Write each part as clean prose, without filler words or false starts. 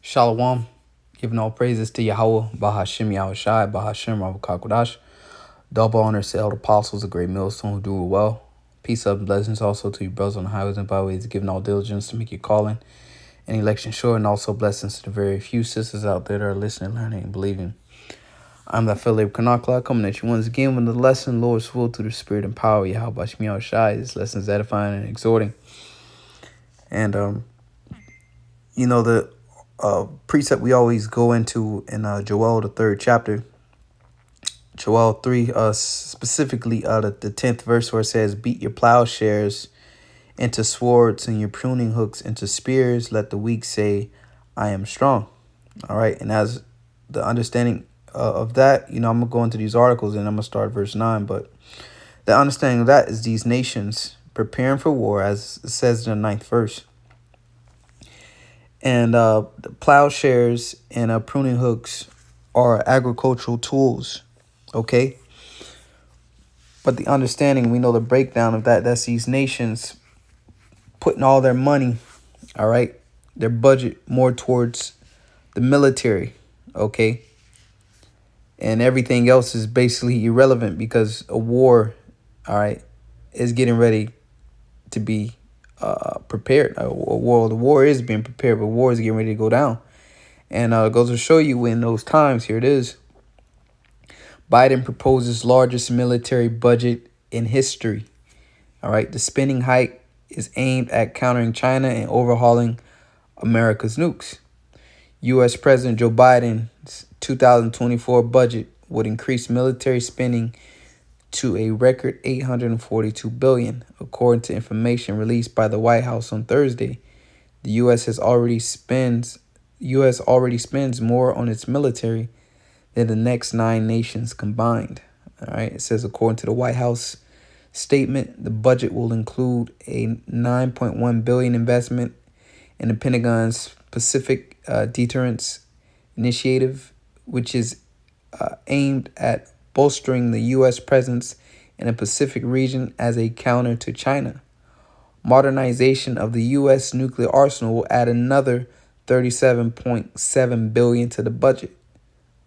Shalom, giving all praises to Yahweh, Bahashim Yahushai, Bahashim Ravukakodash. Double honors to elder apostles, a great millstone who do it well. Peace, love, and blessings also to you brothers on the highways and byways, giving all diligence to make your calling and election sure, and also blessings to the very few sisters out there that are listening, learning, and believing. I'm the Philip Kanakla, coming at you once again with the lesson, Lord's will through the Spirit and power, Yahweh Bahashim Yahushai. This lesson is edifying and exhorting. And, the precept we always go into in Joel, the 3rd chapter, Joel 3, specifically the 10th verse, where it says, beat your plowshares into swords and your pruning hooks into spears. Let the weak say, I am strong. All right. And as the understanding of that, I'm going to go into these articles and I'm going to start verse 9. But the understanding of that is these nations preparing for war, as it says in the 9th verse. And the plowshares and pruning hooks are agricultural tools, okay? But the understanding, we know the breakdown of that's these nations putting all their money, all right, their budget more towards the military, okay? And everything else is basically irrelevant because a war, all right, is getting ready to be prepared. The war is being prepared, but war is getting ready to go down. And it goes to show you in those times, here it is. Biden proposes largest military budget in history. All right. The spending hike is aimed at countering China and overhauling America's nukes. U.S. President Joe Biden's 2024 budget would increase military spending to a record $842 billion, according to information released by the White House on Thursday. The U.S. already spends more on its military than the next 9 nations combined. All right, it says according to the White House statement, the budget will include a $9.1 billion investment in the Pentagon's Pacific Deterrence Initiative, which is aimed at bolstering the U.S. presence in the Pacific region as a counter to China. Modernization of the U.S. nuclear arsenal will add another $37.7 billion to the budget,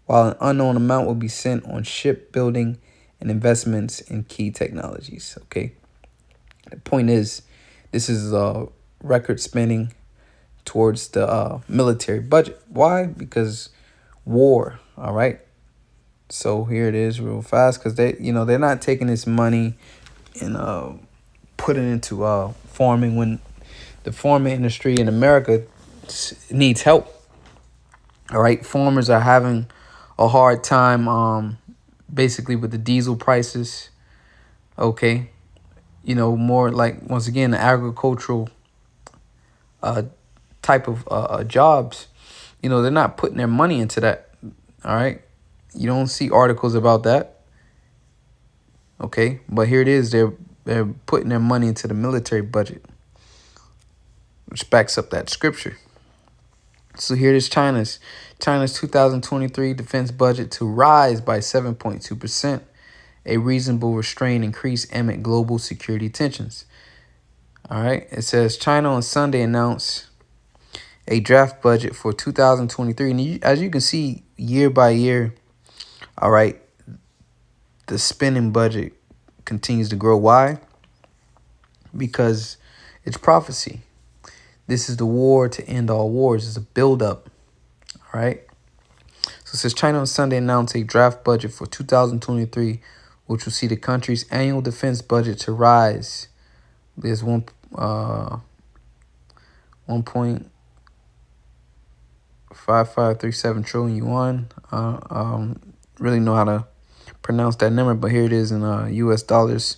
while an unknown amount will be spent on shipbuilding and investments in key technologies. Okay. The point is, this is record spending towards the military budget. Why? Because war. All right. So here it is real fast, because they're not taking this money and putting it into farming when the farming industry in America needs help. All right. Farmers are having a hard time basically with the diesel prices. Okay. More like, once again, the agricultural type of jobs, they're not putting their money into that. All right. You don't see articles about that. Okay. But here it is. They're putting their money into the military budget, which backs up that scripture. So here it is, China's 2023 defense budget to rise by 7.2%, a reasonable restraint increase amid global security tensions. All right. It says China on Sunday announced a draft budget for 2023. And as you can see, year by year, all right, the spending budget continues to grow. Why? Because it's prophecy. This is the war to end all wars. It's a buildup. All right. So it says China on Sunday announced a draft budget for 2023, which will see the country's annual defense budget to rise. There's 1.5537 trillion yuan. Really know how to pronounce that number, but here it is in U.S. dollars,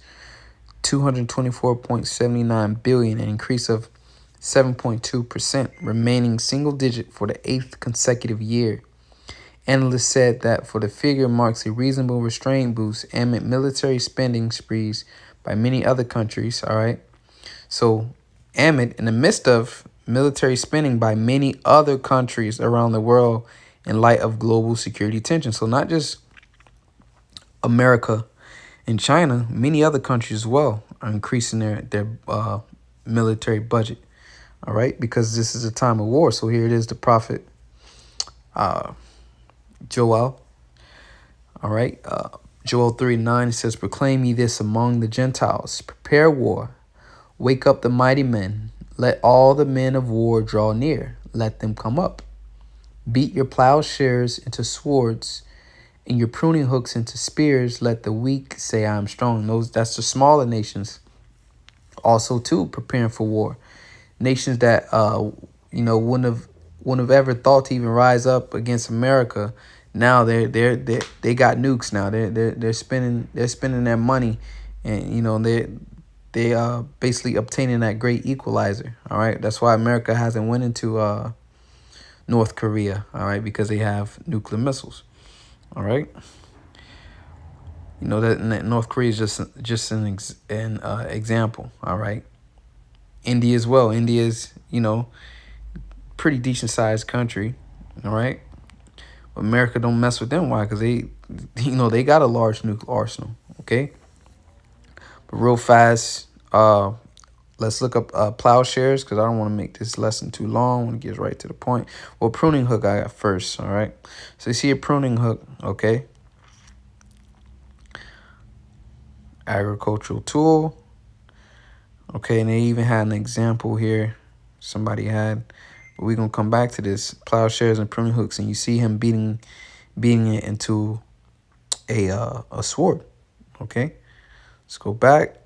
224.79 billion, an increase of 7.2%, remaining single digit for the 8th consecutive year. Analysts said that for the figure marks a reasonable restraint boost amid military spending sprees by many other countries. All right. So amid, in the midst of military spending by many other countries around the world in light of global security tension. So not just America and China, many other countries as well are increasing their military budget. All right, because this is a time of war. So here it is, the prophet uh, Joel. All right. Joel 3:9 says, "Proclaim ye this among the Gentiles. Prepare war. Wake up the mighty men. Let all the men of war draw near. Let them come up. Beat your plowshares into swords and your pruning hooks into spears. Let the weak say, I am strong." That's the smaller nations also too preparing for war. Nations that wouldn't have ever thought to even rise up against America. Now they got nukes now. They're spending their money, and they basically obtaining that great equalizer. All right, that's why America hasn't went into North Korea. All right, because they have nuclear missiles. All right, that North Korea is just an example. All right, India as well. India is pretty decent sized country. All right, America don't mess with them. Why? Because they got a large nuclear arsenal. Okay, but real fast, let's look up plowshares, because I don't want to make this lesson too long. I want to get right to the point. Well, pruning hook I got first. All right, so you see a pruning hook. Okay, agricultural tool. Okay, and they even had an example here. Somebody had, but we're gonna come back to this plowshares and pruning hooks, and you see him beating it into a sword. Okay, let's go back.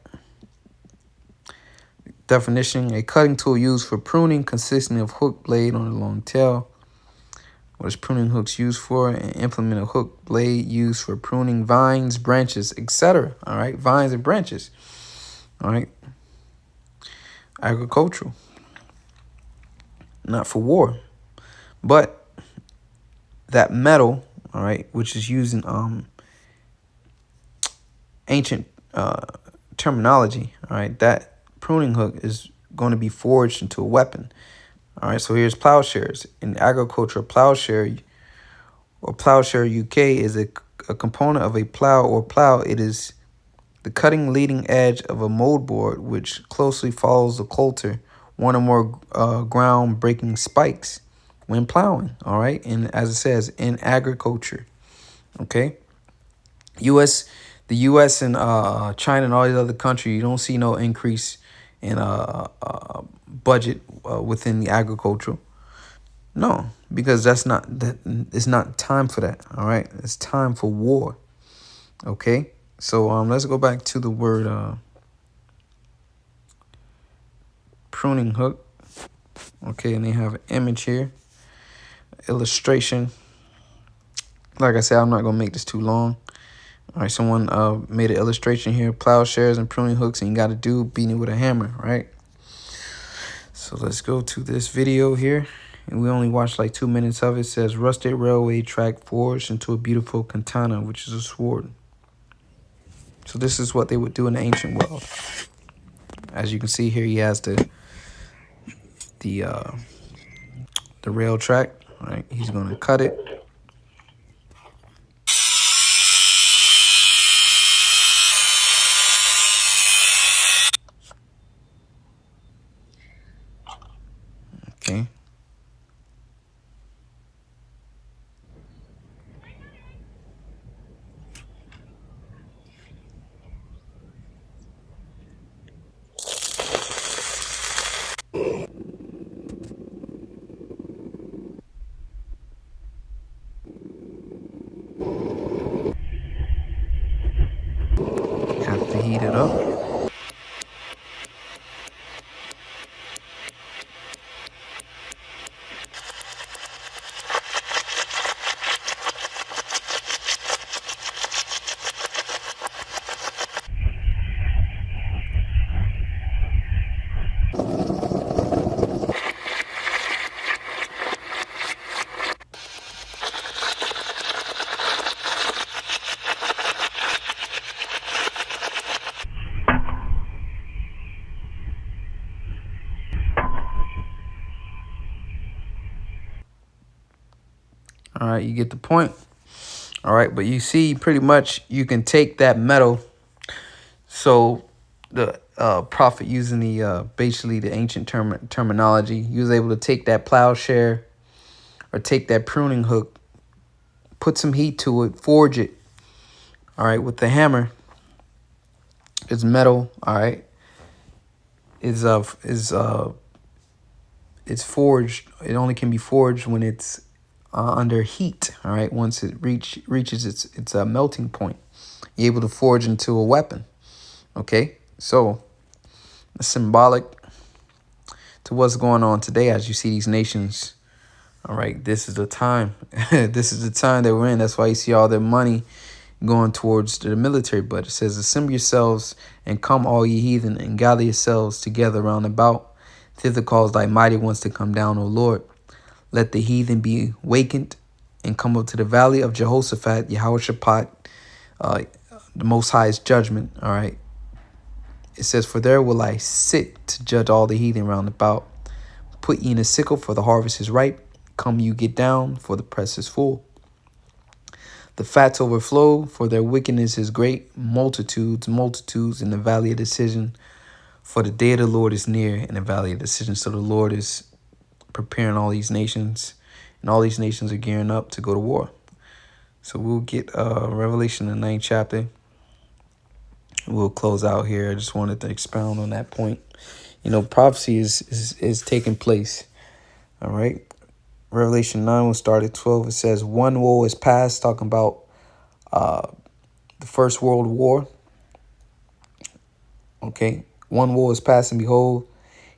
Definition: a cutting tool used for pruning, consisting of hook blade on a long tail. What is pruning hooks used for? An implement, a hook blade used for pruning vines, branches, etc. All right, vines and branches. All right, agricultural, not for war, but that metal, all right, which is used in ancient terminology. All right, that pruning hook is going to be forged into a weapon. All right, so here's plowshares. In agriculture, plowshare or plowshare UK is a component of a plow or plow. It is the cutting leading edge of a moldboard which closely follows the coulter, one or more ground breaking spikes when plowing. All right, and as it says, in agriculture. Okay, the U.S. and China and all these other countries, you don't see no increase in budget within the agricultural. No, because it's not time for that. All right, it's time for war. Okay, so let's go back to the word pruning hook. Okay, and they have an image here, illustration. Like I said, I'm not gonna make this too long. All right, someone made an illustration here: plowshares and pruning hooks, and you got a dude beating it with a hammer, right? So let's go to this video here. And we only watched like 2 minutes of it. It says, rusted railway track forged into a beautiful katana, which is a sword. So this is what they would do in the ancient world. As you can see here, he has the rail track. All right, he's going to cut it. Okay. Have to heat it up. All right, you get the point. All right, but you see, pretty much you can take that metal. So the prophet, using the basically the ancient terminology, he was able to take that plowshare, or take that pruning hook, put some heat to it, forge it, all right, with the hammer. It's metal, all right, it's forged. It only can be forged when it's under heat, all right. Once it reaches its melting point, you're able to forge into a weapon. Okay, so it's symbolic to what's going on today as you see these nations. All right, this is the time. This is the time that we're in. That's why you see all their money going towards the military. But it says, assemble yourselves and come, all ye heathen, and gather yourselves together round about. Thither cause thy mighty ones to come down, O Lord. Let the heathen be wakened and come up to the valley of Jehoshaphat, Yahushaphat, the Most High's judgment. All right. It says, for there will I sit to judge all the heathen round about. Put ye in a sickle, for the harvest is ripe. Come you get down, for the press is full. The fats overflow, for their wickedness is great. Multitudes, multitudes in the valley of decision. For the day of the Lord is near in the valley of decision. So the Lord is preparing all these nations, and all these nations are gearing up to go to war. So we'll get Revelation, the 9th chapter. We'll close out here. I just wanted to expound on that point. You know, prophecy is taking place. All right. Revelation 9 will start at 12. It says, one woe is past, talking about the First World War. Okay. One woe is past, and behold,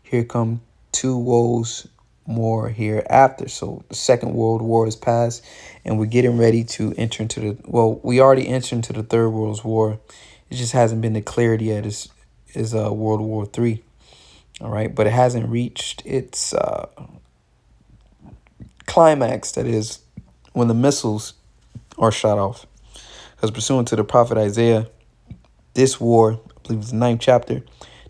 here come two woes more hereafter. So the Second World War is past, and we're getting ready to enter into we already entered into the Third World War. It just hasn't been declared yet as World War III. All right. But it hasn't reached its climax, that is when the missiles are shot off. Because pursuant to the prophet Isaiah, this war, I believe it's the 9th chapter,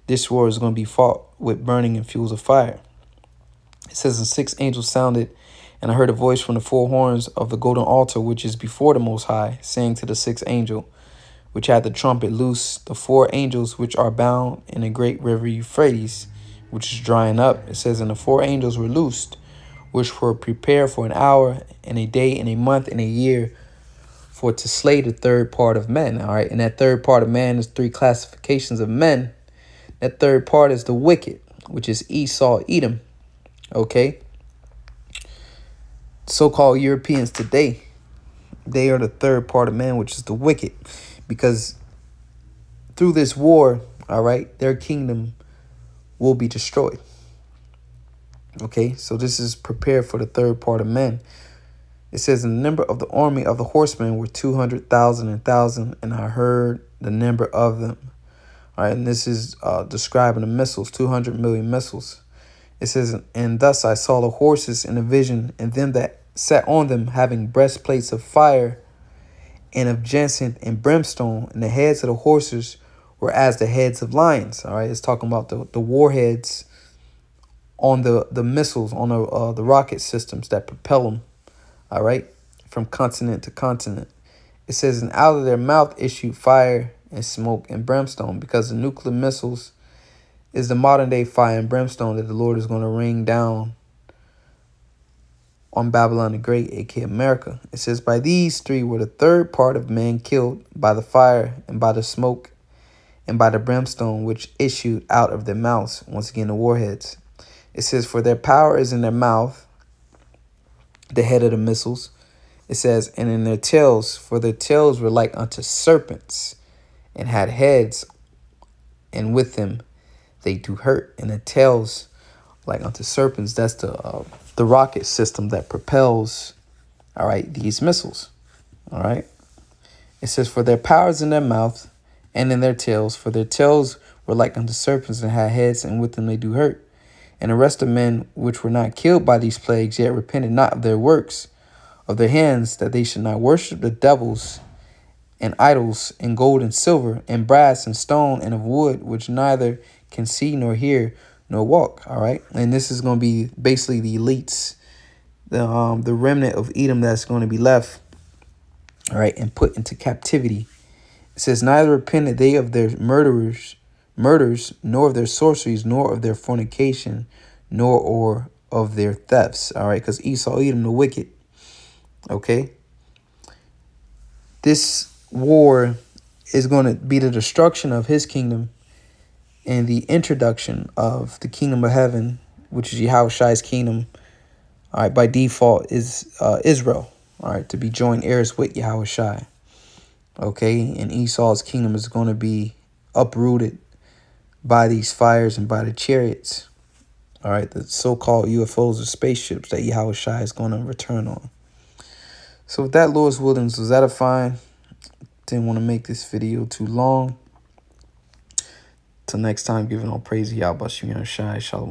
this war is going to be fought with burning and fuels of fire. It says, and 6 angels sounded, and I heard a voice from the 4 horns of the golden altar, which is before the Most High, saying to the 6th angel, which had the trumpet, loose the 4 angels which are bound in a great river Euphrates, which is drying up. It says, and the 4 angels were loosed, which were prepared for an hour and a day and a month and a year, for to slay the third part of men. All right. And that third part of man is 3 classifications of men. That third part is the wicked, which is Esau, Edom. Okay. So-called Europeans today, they are the third part of man, which is the wicked, because through this war, all right, their kingdom will be destroyed. Okay, so this is prepared for the third part of men. It says, the number of the army of the horsemen were 200,000 and 1,000, and I heard the number of them. All right, and this is describing the missiles, 200 million missiles. It says, and thus I saw the horses in a vision, and them that sat on them having breastplates of fire and of jacinth and brimstone, and the heads of the horses were as the heads of lions. All right, it's talking about the warheads on the missiles, on the rocket systems that propel them, all right, from continent to continent. It says, and out of their mouth issued fire and smoke and brimstone, because the nuclear missiles is the modern day fire and brimstone that the Lord is going to rain down on Babylon the Great, aka America. It says, by these 3 were the third part of men killed by the fire and by the smoke and by the brimstone which issued out of their mouths. Once again, the warheads. It says, for their power is in their mouth, the head of the missiles. It says, and in their tails, for their tails were like unto serpents, and had heads, and with them they do hurt. And the tails like unto serpents, that's the rocket system that propels, all right, these missiles. All right. It says, for their power is in their mouth and in their tails, for their tails were like unto serpents, and had heads, and with them they do hurt. And the rest of men which were not killed by these plagues, yet repented not of their works of their hands, that they should not worship the devils and idols and gold and silver and brass and stone and of wood, which neither can see nor hear nor walk. All right. And this is going to be basically the elites, the remnant of Edom that's going to be left, all right, and put into captivity. It says, neither repented they of their murders, nor of their sorceries, nor of their fornication, nor of their thefts. All right, because Esau, Edom, the wicked. Okay. This war is going to be the destruction of his kingdom and the introduction of the kingdom of heaven, which is Yahweh's kingdom. All right, by default is Israel. All right, to be joint heirs with Yahushai. Okay, and Esau's kingdom is going to be uprooted by these fires and by the chariots. All right, the so-called UFOs or spaceships that Yahushai is going to return on. So with that, Lord's Wilderness was edifying. Didn't want to make this video too long. Till next time, giving all praise to Yahweh, Shalom.